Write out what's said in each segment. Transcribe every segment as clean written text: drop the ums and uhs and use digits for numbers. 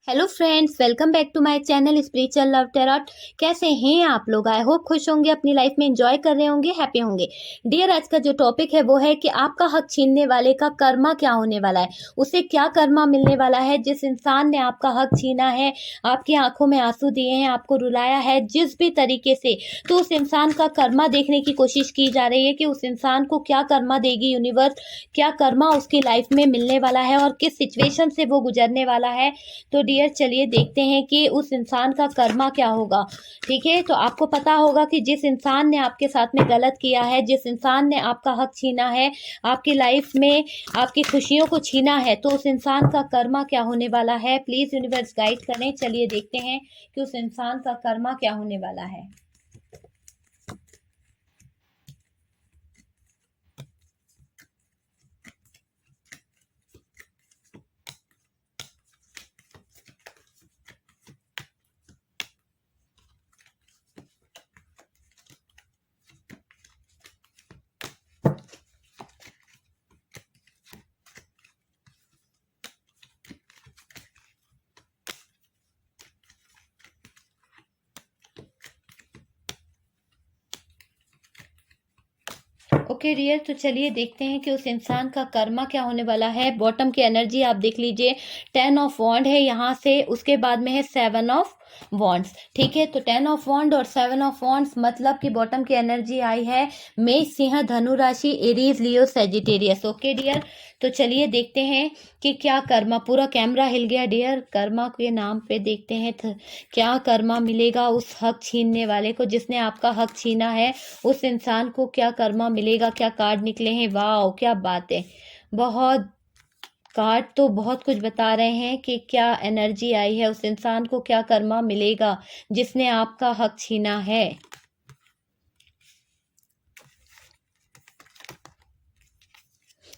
Hello friends, welcome back to my channel spiritual love tarot. कैसे हैं आप लोग? आई होप खुश होंगे, अपनी लाइफ में एंजॉय कर रहे होंगे, हैप्पी होंगे। डियर, आज का जो टॉपिक है वो है कि आपका हक छीनने वाले का कर्मा क्या होने वाला है, उसे क्या कर्मा मिलने वाला है। जिस इंसान ने आपका हक छीना है, आपकी आंखों में आंसू दिए हैं, आपको रुलाया है जिस भी तरीके से, तो उस इंसान का कर्मा देखने की कोशिश की जा रही है कि उस इंसान को क्या कर्मा देगी यूनिवर्स, क्या कर्मा उसकी लाइफ में मिलने वाला है और किस सिचुएशन से वो गुजरने वाला है। तो डियर, चलिए देखते हैं कि उस इंसान का कर्मा क्या होगा। ठीक है, तो आपको पता होगा कि जिस इंसान ने आपके साथ में गलत किया है, जिस इंसान ने आपका हक छीना है, आपकी लाइफ में आपकी खुशियों को छीना है, तो उस इंसान का कर्मा क्या होने वाला है। प्लीज यूनिवर्स गाइड करें। चलिए देखते हैं कि उस इंसान का कर्मा क्या होने वाला है। ओके डियर, तो चलिए देखते हैं कि उस इंसान का कर्मा क्या होने वाला है। बॉटम की एनर्जी आप देख लीजिए, 10 ऑफ वॉन्ड है यहाँ से, उसके बाद में है 7 ऑफ वॉन्ड्स। ठीक है, तो 10 ऑफ वॉन्ड और 7 ऑफ वॉन्ड्स मतलब कि बॉटम की एनर्जी आई है मेष, सिंह, धनु राशि, एरीज, लियो, सेजिटेरियस। ओके डियर, तो चलिए देखते हैं कि क्या कर्मा, पूरा कैमरा हिल गया डियर, कर्मा के नाम पे देखते हैं क्या कर्मा मिलेगा उस हक छीनने वाले को, जिसने आपका हक छीना है। उस इंसान को क्या कर्मा मिलेगा, क्या कार्ड निकले हैं। वाह, क्या बात है, बहुत कार्ड तो बहुत कुछ बता रहे हैं कि क्या एनर्जी आई है, उस इंसान को क्या कर्मा मिलेगा जिसने आपका हक छीना है।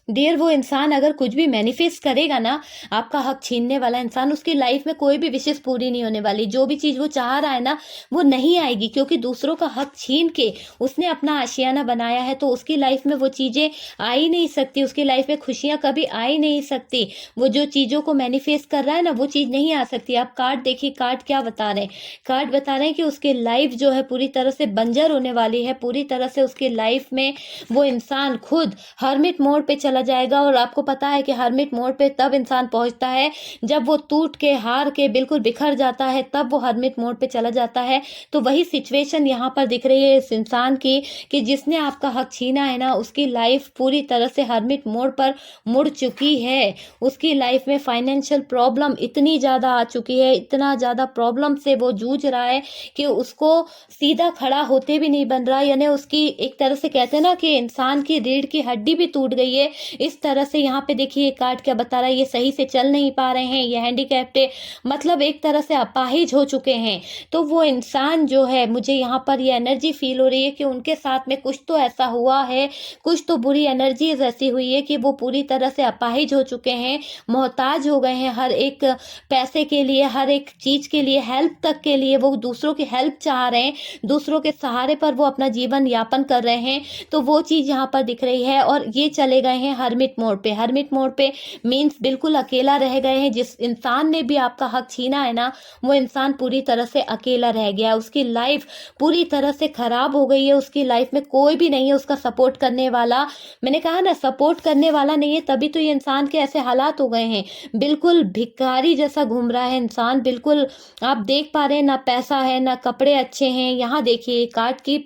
डियर, वो इंसान अगर कुछ भी मैनिफेस्ट करेगा ना, आपका हक छीनने वाला इंसान, उसकी लाइफ में कोई भी विशेष पूरी नहीं होने वाली। जो भी चीज वो चाह रहा है ना, वो नहीं आएगी, क्योंकि दूसरों का हक छीन के उसने अपना आशियाना बनाया है, तो उसकी लाइफ में वो चीजें आ ही नहीं सकती, उसकी लाइफ में खुशियां कभी आ ही नहीं सकती। वो जो चीजों को मैनिफेस्ट कर रहा है ना, वो चीज नहीं आ सकती। आप कार्ड देखिए, कार्ड क्या बता रहे हैं। कार्ड बता रहे हैं कि उसकी लाइफ जो है पूरी तरह से बंजर होने वाली है, पूरी तरह से उसकी लाइफ में वो इंसान खुद हर्मिट मोड पे चला जाएगा। और आपको पता है कि हर्मिट मोड पे तब इंसान पहुंचता है जब वो टूट के, हार के, बिल्कुल बिखर जाता है, तब वो हर्मिट मोड पे चला जाता है। तो वही सिचुएशन यहाँ पर दिख रही है इस इंसान की, कि जिसने आपका हक छीना है ना, उसकी लाइफ पूरी तरह से हर्मिट मोड पर मुड़ चुकी है। उसकी लाइफ में फाइनेंशियल प्रॉब्लम इतनी ज्यादा आ चुकी है, इतना ज्यादा प्रॉब्लम से वो जूझ रहा है कि उसको सीधा खड़ा होते भी नहीं बन रहा। यानी उसकी एक तरह से कहते हैं ना कि इंसान की रीढ़ की हड्डी भी टूट गई है। इस तरह से यहाँ पे देखिए ये कार्ड क्या बता रहा है, ये सही से चल नहीं पा रहे हैं, ये हैंडीकैप्ड है, मतलब एक तरह से अपाहिज हो चुके हैं। तो वो इंसान जो है, मुझे यहाँ पर ये एनर्जी फील हो रही है कि उनके साथ में कुछ तो ऐसा हुआ है, कुछ तो बुरी एनर्जीज ऐसी हुई है कि वो पूरी तरह से अपाहिज हो चुके हैं, मोहताज हो गए हैं हर एक पैसे के लिए, हर एक चीज के लिए, हेल्प तक के लिए वो दूसरों की हेल्प चाह रहे हैं, दूसरों के सहारे पर वो अपना जीवन यापन कर रहे हैं। तो वो चीज यहाँ पर दिख रही है। और ये चले गए हैं हर्मिट मोड पे। हर्मिट मोड पे मीन्स बिल्कुल अकेला रह गए हैं। जिस इंसान ने भी आपका हक छीना है ना, वो इंसान पूरी तरह से अकेला रह गया, उसकी लाइफ पूरी तरह से खराब हो गई है, उसकी लाइफ में कोई भी नहीं है उसका सपोर्ट करने वाला। मैंने कहा ना, सपोर्ट करने वाला नहीं है, तभी तो ये इंसान के ऐसे हालात हो गए हैं। बिल्कुल भिखारी जैसा घूम रहा है इंसान, बिल्कुल आप देख पा रहे हैं, ना पैसा है, ना कपड़े अच्छे हैं। यहाँ देखिए कार्ड की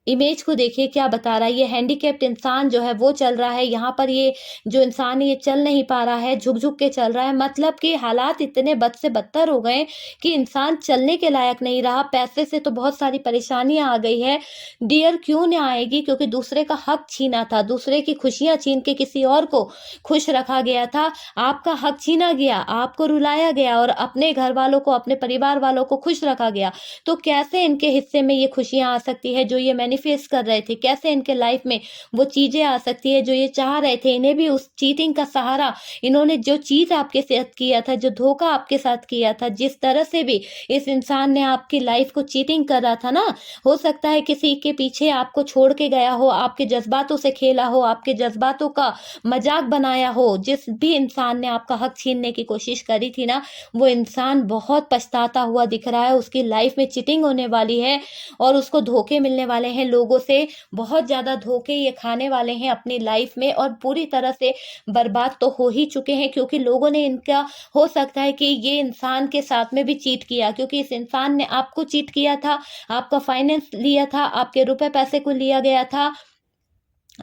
इमेज को देखिए क्या बता रहा है। ये हैंडीकैप्ड इंसान जो है वो चल रहा है यहाँ पर। ये जो इंसान है ये चल नहीं पा रहा है, झुक झुक के चल रहा है, मतलब कि हालात इतने बद से बदतर हो गए कि इंसान चलने के लायक नहीं रहा। पैसे से तो बहुत सारी परेशानियां आ गई है डियर। क्यों नहीं आएगी? क्योंकि दूसरे का हक छीना था, दूसरे की खुशियां छीन के किसी और को खुश रखा गया था। आपका हक छीना गया, आपको रुलाया गया और अपने घर वालों को, अपने परिवार वालों को खुश रखा गया। तो कैसे इनके हिस्से में ये खुशियां आ सकती है जो ये मैनिफेस्ट कर रहे थे, कैसे इनके लाइफ में वो चीज़ें आ सकती है जो ये चाह रहे थे। इन्हें भी उस चीटिंग का सहारा, इन्होंने जो चीज़ आपके साथ किया था, जो धोखा आपके साथ किया था, जिस तरह से भी इस इंसान ने आपकी लाइफ को चीटिंग करा था ना, हो सकता है किसी के पीछे आपको छोड़ के गया हो, आपके जज़्बातों से खेला हो, आपके जज़्बातों का मज़ाक बनाया हो। जिस भी इंसान ने आपका हक छीनने की कोशिश करी थी ना, वो इंसान बहुत पछताता हुआ दिख रहा है। उसकी लाइफ में चीटिंग होने वाली है और उसको धोखे मिलने वाले हैं लोगों से। बहुत ज़्यादा धोखे ये खाने वाले हैं अपनी लाइफ में और पूरी तरह से बर्बाद तो हो ही चुके हैं, क्योंकि लोगों ने इनका, हो सकता है कि ये इंसान के साथ में भी चीट किया, क्योंकि इस इंसान ने आपको चीट किया था, आपका फाइनेंस लिया था, आपके रुपए पैसे को लिया गया था,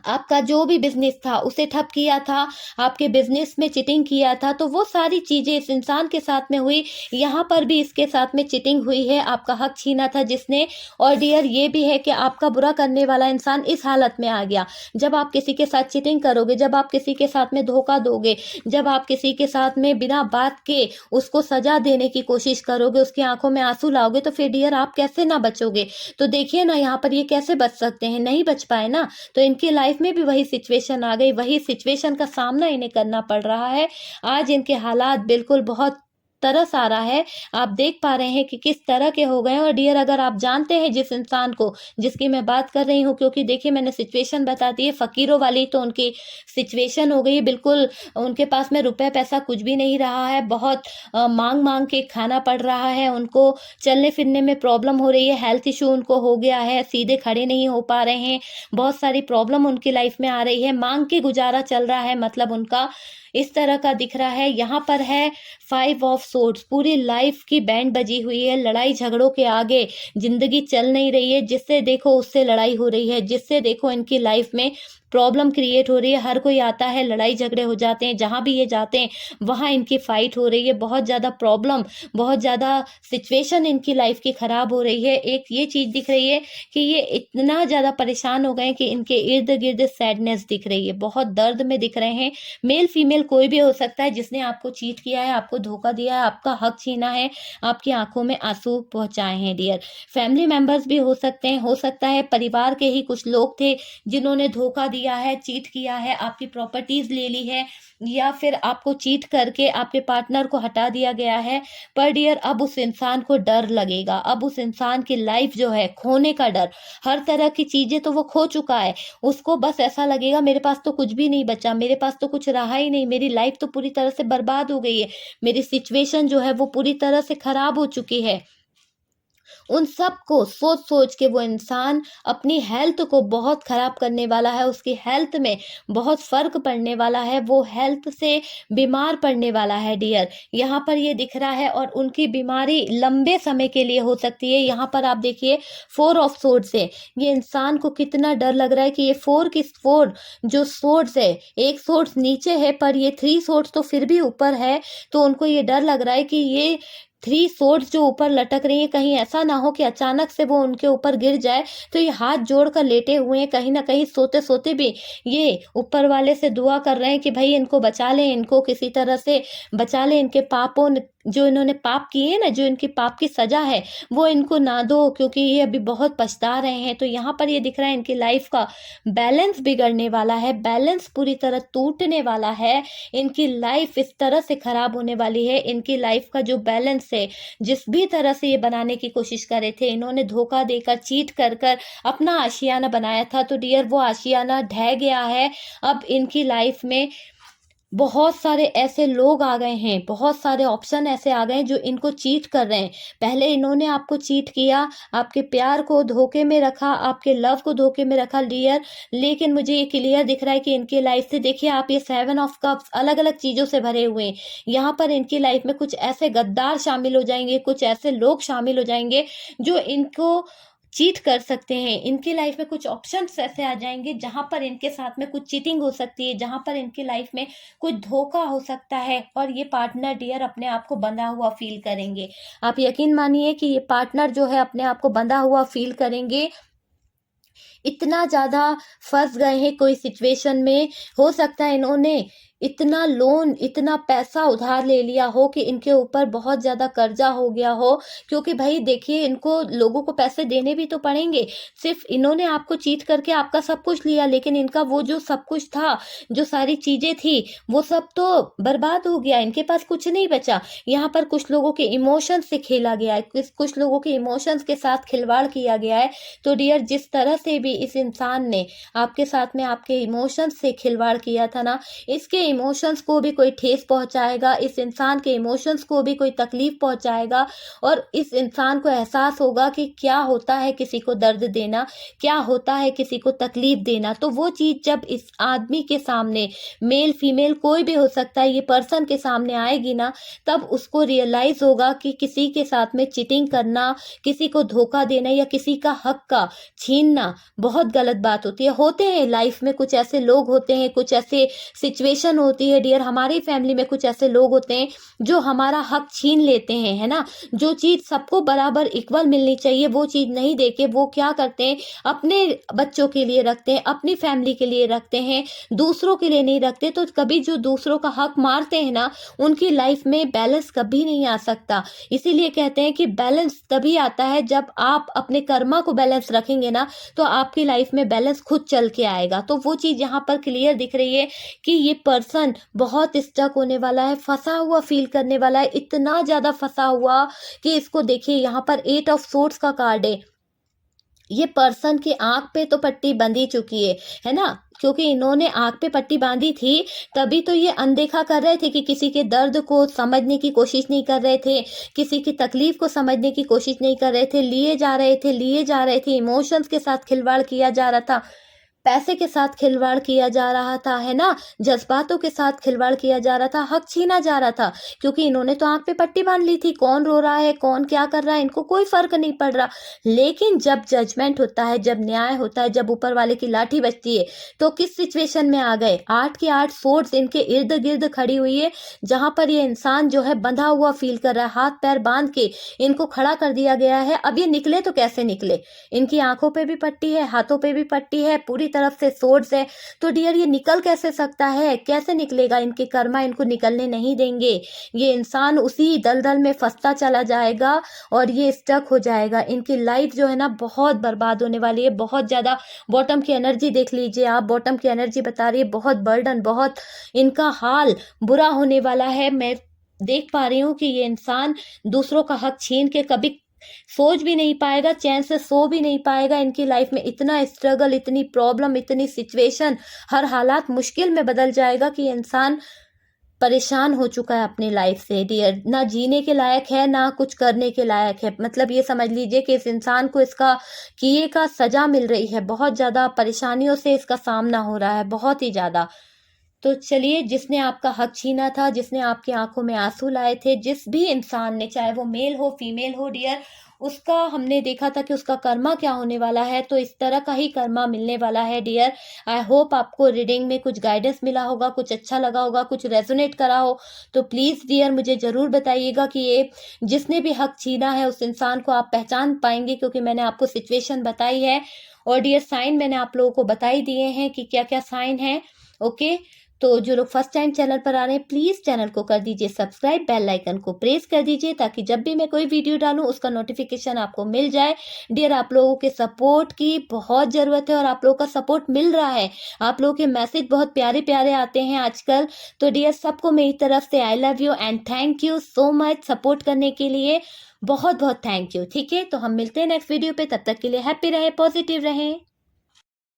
आपका जो भी बिज़नेस था उसे ठप किया था, आपके बिज़नेस में चीटिंग किया था। तो वो सारी चीज़ें इस इंसान के साथ में हुई, यहाँ पर भी इसके साथ में चीटिंग हुई है, आपका हक छीना था जिसने। और डियर ये भी है कि आपका बुरा करने वाला इंसान इस हालत में आ गया। जब आप किसी के साथ चीटिंग करोगे, जब आप किसी के साथ में धोखा दोगे, जब आप किसी के साथ में बिना बात के उसको सज़ा देने की कोशिश करोगे, उसकी आँखों में आँसू लाओगे, तो फिर डियर आप कैसे ना बचोगे? तो देखिए ना, यहाँ पर ये कैसे बच सकते हैं? नहीं बच पाए ना। तो इनकी लाइफ में भी वही सिचुएशन आ गई, वही सिचुएशन का सामना इन्हें करना पड़ रहा है। आज इनके हालात बिल्कुल बहुत तरस आ रहा है। आप देख पा रहे हैं कि किस तरह के हो गए हैं। और डियर, अगर आप जानते हैं जिस इंसान को, जिसकी मैं बात कर रही हूँ, क्योंकि देखिए मैंने सिचुएशन बता दी है फ़कीरों वाली, तो उनकी सिचुएशन हो गई है बिल्कुल, उनके पास में रुपए पैसा कुछ भी नहीं रहा है, बहुत माँग-माँग के खाना पड़ रहा है, उनको चलने-फिरने में प्रॉब्लम हो रही है, हेल्थ इश्यू उनको हो गया है, सीधे खड़े नहीं हो पा रहे हैं, बहुत सारी प्रॉब्लम उनकी लाइफ में आ रही है, माँग के गुज़ारा चल रहा है, मतलब उनका इस तरह का दिख रहा है। यहाँ पर है 5 ऑफ सोर्ड्स, पूरी लाइफ की बैंड बजी हुई है, लड़ाई झगड़ों के आगे ज़िंदगी चल नहीं रही है, जिससे देखो उससे लड़ाई हो रही है, जिससे देखो इनकी लाइफ में प्रॉब्लम क्रिएट हो रही है। हर कोई आता है, लड़ाई झगड़े हो जाते हैं, जहाँ भी ये जाते हैं वहाँ इनकी फाइट हो रही है, बहुत ज़्यादा प्रॉब्लम, बहुत ज़्यादा सिचुएशन इनकी लाइफ की ख़राब हो रही है। एक ये चीज़ दिख रही है कि ये इतना ज़्यादा परेशान हो गए हैं कि इनके इर्द-गिर्द सैडनेस दिख रही है, बहुत दर्द में दिख रहे हैं। मेल फीमेल कोई भी हो सकता है जिसने आपको चीट किया है, आपको धोखा दिया है, आपका हक छीना है, आपकी आँखों में आँसू पहुँचाए हैं डियर। फैमिली मेंबर्स भी हो सकते हैं, हो सकता है परिवार के ही कुछ लोग थे जिन्होंने धोखा दिया है, चीट किया है, आपकी प्रॉपर्टीज़ ले ली है, या फिर आपको चीट करके आपके पार्टनर को हटा दिया गया है। पर डियर, अब उस इंसान को डर लगेगा, अब उस इंसान की लाइफ जो है खोने का डर, हर तरह की चीज़ें तो वो खो चुका है, उसको बस ऐसा लगेगा मेरे पास तो कुछ भी नहीं बचा, मेरे पास तो कुछ रहा ही नहीं, मेरी लाइफ तो पूरी तरह से बर्बाद हो गई है, मेरी सिचुएशन जो है वो पूरी तरह से खराब हो चुकी है। उन सब को सोच-सोच के वो इंसान अपनी हेल्थ को बहुत ख़राब करने वाला है, उसकी हेल्थ में बहुत फ़र्क पड़ने वाला है, वो हेल्थ से बीमार पड़ने वाला है डियर। यहाँ पर ये दिख रहा है, और उनकी बीमारी लंबे समय के लिए हो सकती है। यहाँ पर आप देखिए 4 ऑफ सोर्ड्स है, ये इंसान को कितना डर लग रहा है कि ये 4 की 4 जो सोर्ड्स है, एक सोर्ड्स नीचे है पर ये 3 सोर्ड्स तो फिर भी ऊपर है, तो उनको ये डर लग रहा है कि ये 3 सोर्ड्स जो ऊपर लटक रही हैं, कहीं ऐसा ना हो कि अचानक से वो उनके ऊपर गिर जाए। तो ये हाथ जोड़कर लेटे हुए हैं, कहीं न कहीं सोते-सोते भी ये ऊपर वाले से दुआ कर रहे हैं कि भई इनको बचा लें, इनको किसी तरह से बचा लें, इनके पापों न जो इन्होंने पाप किए हैं ना, जो इनकी पाप की सज़ा है, वो इनको ना दो, क्योंकि ये अभी बहुत पछता रहे हैं। तो यहाँ पर ये दिख रहा है इनकी लाइफ़ का बैलेंस बिगड़ने वाला है, बैलेंस पूरी तरह टूटने वाला है, इनकी लाइफ़ इस तरह से ख़राब होने वाली है, इनकी लाइफ़ का जो बैलेंस है, जिस भी तरह से ये बनाने की कोशिश कर रहे थे, इन्होंने धोखा देकर, चीट कर कर अपना आशियाना बनाया था, तो डियर वो आशियाना ढह गया है। अब इनकी लाइफ़ में बहुत सारे ऐसे लोग आ गए हैं, बहुत सारे ऑप्शन ऐसे आ गए हैं जो इनको चीट कर रहे हैं। पहले इन्होंने आपको चीट किया, आपके प्यार को धोखे में रखा, आपके लव को धोखे में रखा डियर, लेकिन मुझे ये क्लियर दिख रहा है कि इनकी लाइफ से देखिए आप ये 7 ऑफ कप्स अलग-अलग चीज़ों से भरे हुए हैं। यहाँ पर इनकी लाइफ में कुछ ऐसे गद्दार शामिल हो जाएँगे, कुछ ऐसे लोग शामिल हो जाएँगे जो इनको चीट कर सकते हैं। इनकी लाइफ में कुछ ऑप्शंस ऐसे आ जाएँगे जहाँ पर इनके साथ में कुछ चीटिंग हो सकती है, जहाँ पर इनकी लाइफ में कुछ धोखा हो सकता है, और ये पार्टनर डियर अपने आप को बंधा हुआ फ़ील करेंगे। आप यकीन मानिए कि ये पार्टनर जो है अपने आप को बंधा हुआ फ़ील करेंगे, इतना ज़्यादा फँस गए हैं कोई सिचुएशन में, हो सकता है इन्होंने इतना लोन, इतना पैसा उधार ले लिया हो कि इनके ऊपर बहुत ज़्यादा कर्जा हो गया हो, क्योंकि भाई देखिए इनको लोगों को पैसे देने भी तो पड़ेंगे। सिर्फ इन्होंने आपको चीट करके आपका सब कुछ लिया, लेकिन इनका वो जो सब कुछ था, जो सारी चीज़ें थी, वो सब तो बर्बाद हो गया, इनके पास कुछ नहीं बचा। यहाँ पर कुछ लोगों के इमोशंस से खेला गया है, कुछ लोगों के इमोशंस के साथ खिलवाड़ किया गया है। तो डियर, जिस तरह से भी इस इंसान ने आपके साथ में आपके इमोशंस से खिलवाड़ किया था ना, इसके इमोशंस को भी कोई ठेस पहुंचाएगा, इस इंसान के इमोशंस को भी कोई तकलीफ पहुंचाएगा, और इस इंसान को एहसास होगा कि क्या होता है किसी को दर्द देना, क्या होता है किसी को तकलीफ देना। तो वो चीज़ जब इस आदमी के सामने, मेल फीमेल कोई भी हो सकता है, ये पर्सन के सामने आएगी ना, तब उसको रियलाइज होगा कि किसी के साथ में चीटिंग करना, किसी को धोखा देना या किसी का हक का छीनना बहुत गलत बात होती है। होते हैं लाइफ में कुछ ऐसे लोग होते हैं, कुछ ऐसे सिचुएशन होती है डियर, हमारी फैमिली में कुछ ऐसे लोग होते हैं जो हमारा हक छीन लेते हैं, है ना। जो चीज़ सबको बराबर इक्वल मिलनी चाहिए वो चीज़ नहीं देके वो क्या करते हैं, अपने बच्चों के लिए रखते हैं, अपनी फैमिली के लिए रखते हैं, दूसरों के लिए नहीं रखते। तो कभी जो दूसरों का हक मारते हैं ना, उनकी लाइफ में बैलेंस कभी नहीं आ सकता। इसीलिए कहते हैं कि बैलेंस तभी आता है जब आप अपने कर्मा को बैलेंस रखेंगे ना, तो आपकी लाइफ में बैलेंस खुद चल के आएगा। तो वो चीज़ यहाँ पर क्लियर दिख रही है कि ये पर्सन बहुत स्टक होने वाला है, फंसा हुआ फील करने वाला है, इतना ज़्यादा फंसा हुआ कि इसको देखिए यहाँ पर 8 ऑफ सोर्ड्स का कार्ड है। ये पर्सन की आंख पे तो पट्टी बंधी चुकी है ना, क्योंकि इन्होंने आंख पे पट्टी बांधी थी, तभी तो ये अनदेखा कर रहे थे कि किसी के दर्द को समझने की कोशिश नहीं कर रहे थे, किसी की तकलीफ को समझने की कोशिश नहीं कर रहे थे, लिए जा रहे थे, इमोशंस के साथ खिलवाड़ किया जा रहा था, पैसे के साथ खिलवाड़ किया जा रहा था, है ना, जज्बातों के साथ खिलवाड़ किया जा रहा था, हक छीना जा रहा था, क्योंकि इन्होंने तो आंख पे पट्टी बांध ली थी। कौन रो रहा है, कौन क्या कर रहा है, इनको कोई फर्क नहीं पड़ रहा। लेकिन जब जजमेंट होता है, जब न्याय होता है, जब ऊपर वाले की लाठी बजती है, तो किस सिचुएशन में आ गए, 8 के 8 सोर्ड्स इनके इर्द गिर्द खड़ी हुई है, जहां पर ये इंसान जो है बंधा हुआ फील कर रहा है, हाथ पैर बांध के इनको खड़ा कर दिया गया है। अब ये निकले तो कैसे निकले, इनकी आंखों पे भी पट्टी है, हाथों पे भी पट्टी है, पूरी तरफ से सोर्ड्स है। तो डियर, ये निकल कैसे सकता है, कैसे निकलेगा, इनके कर्मा इनको निकलने नहीं देंगे। ये इंसान उसी दलदल में फंसता चला जाएगा और ये स्टक हो जाएगा। इनकी लाइफ जो है ना बहुत बर्बाद होने वाली है, बहुत ज़्यादा। बॉटम की एनर्जी देख लीजिए आप, बॉटम की एनर्जी बता रही है बहुत बर्डन, बहुत इनका हाल बुरा होने वाला है। मैं देख पा रही हूँ कि ये इंसान दूसरों का हक छीन के कभी सोच भी नहीं पाएगा, चैन से सो भी नहीं पाएगा। इनकी लाइफ में इतना स्ट्रगल, इतनी प्रॉब्लम, इतनी सिचुएशन, हर हालात मुश्किल में बदल जाएगा कि इंसान परेशान हो चुका है अपनी लाइफ से डियर। ना जीने के लायक है, ना कुछ करने के लायक है। मतलब ये समझ लीजिए कि इस इंसान को इसका किए का सजा मिल रही है। बहुत ज़्यादा परेशानियों से इसका सामना हो रहा है, बहुत ही ज़्यादा। तो चलिए, जिसने आपका हक छीना था, जिसने आपकी आंखों में आंसू लाए थे, जिस भी इंसान ने, चाहे वो मेल हो फीमेल हो डियर, उसका हमने देखा था कि उसका कर्मा क्या होने वाला है। तो इस तरह का ही कर्मा मिलने वाला है डियर। आई होप आपको रीडिंग में कुछ गाइडेंस मिला होगा, कुछ अच्छा लगा होगा, कुछ रेजोनेट करा हो। तो प्लीज़ डियर मुझे ज़रूर बताइएगा कि ये जिसने भी हक छीना है उस इंसान को आप पहचान पाएंगे, क्योंकि मैंने आपको सिचुएशन बताई है। और डियर, साइन मैंने आप लोगों को बता ही दिए हैं कि क्या क्या साइन है। ओके, तो जो लोग फर्स्ट टाइम चैनल पर आ रहे हैं, प्लीज़ चैनल को कर दीजिए सब्सक्राइब, बेल आइकन को प्रेस कर दीजिए, ताकि जब भी मैं कोई वीडियो डालूं उसका नोटिफिकेशन आपको मिल जाए। डियर, आप लोगों के सपोर्ट की बहुत ज़रूरत है और आप लोगों का सपोर्ट मिल रहा है। आप लोगों के मैसेज बहुत प्यारे प्यारे आते हैं आजकल। तो डियर, सबको मेरी तरफ से I love you and thank you so much support करने के लिए। बहुत बहुत थैंक यू। ठीक है, तो हम मिलते हैं नेक्स्ट वीडियो पे। तब तक के लिए हैप्पी रहे, पॉजिटिव रहें।